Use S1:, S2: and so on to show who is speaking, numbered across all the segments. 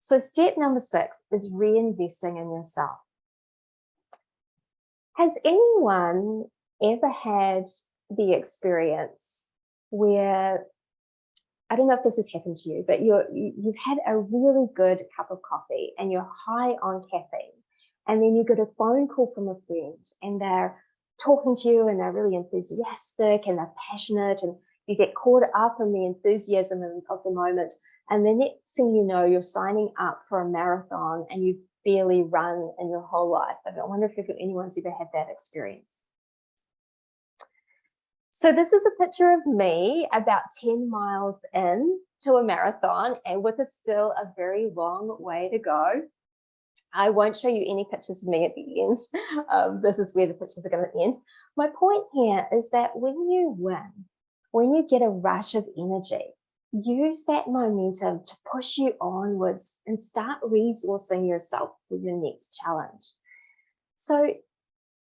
S1: So step number 6 is reinvesting in yourself. Has anyone ever had the experience where, I don't know if this has happened to you, but you've had a really good cup of coffee and you're high on caffeine, and then you get a phone call from a friend and they're talking to you and they're really enthusiastic and they're passionate, and you get caught up in the enthusiasm of the moment, and the next thing you know, you're signing up for a marathon and you've barely run in your whole life. I wonder if anyone's ever had that experience. So this is a picture of me about 10 miles in to a marathon, and with still a very long way to go. I won't show you any pictures of me at the end. This is where the pictures are going to end. My point here is that when you win, when you get a rush of energy, use that momentum to push you onwards and start resourcing yourself for your next challenge. So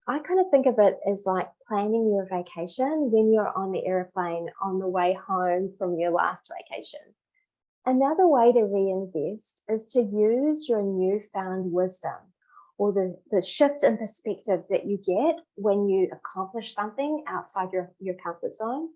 S1: I kind of think of it as like planning your vacation when you're on the airplane on the way home from your last vacation. Another way to reinvest is to use your newfound wisdom, or the shift in perspective that you get when you accomplish something outside your comfort zone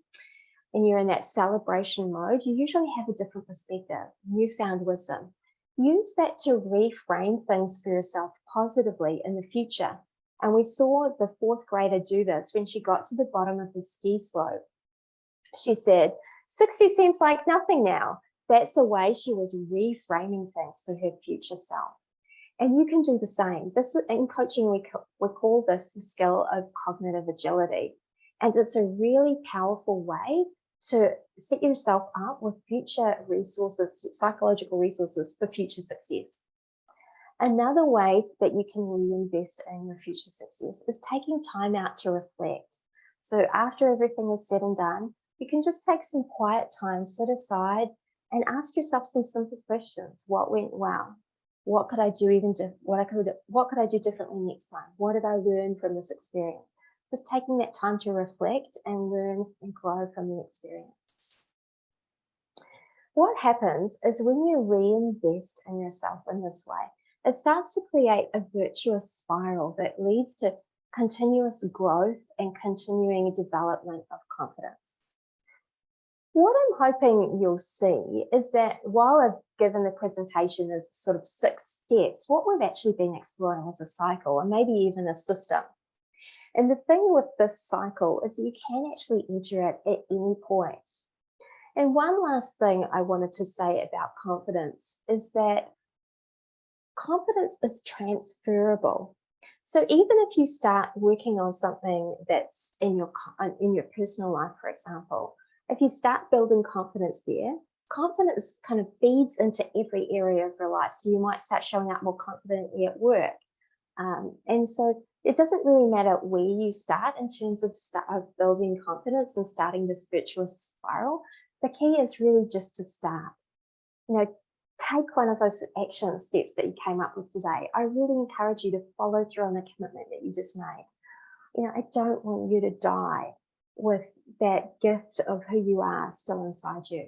S1: and you're in that celebration mode. You usually have a different perspective, newfound wisdom. Use that to reframe things for yourself positively in the future. And we saw the 4th grader do this when she got to the bottom of the ski slope. She said, 60 seems like nothing now. That's the way she was reframing things for her future self. And you can do the same. This in coaching, we call this the skill of cognitive agility. And it's a really powerful way to set yourself up with future resources, psychological resources for future success. Another way that you can reinvest in your future success is taking time out to reflect. So after everything is said and done, you can just take some quiet time, sit aside, and ask yourself some simple questions. What went well? What could I do what could I do differently next time? What did I learn from this experience? Just taking that time to reflect and learn and grow from the experience. What happens is when you reinvest in yourself in this way, it starts to create a virtuous spiral that leads to continuous growth and continuing development of confidence. What I'm hoping you'll see is that while I've given the presentation as sort of 6 steps, what we've actually been exploring is a cycle, and maybe even a system. And the thing with this cycle is you can actually enter it at any point. And one last thing I wanted to say about confidence is that confidence is transferable. So even if you start working on something that's in your personal life, for example, if you start building confidence there, confidence kind of feeds into every area of your life. So you might start showing up more confidently at work. And so it doesn't really matter where you start in terms of building confidence and starting this virtuous spiral. The key is really just to start. Take one of those action steps that you came up with today. I really encourage you to follow through on the commitment that you just made. I don't want you to die with that gift of who you are still inside you.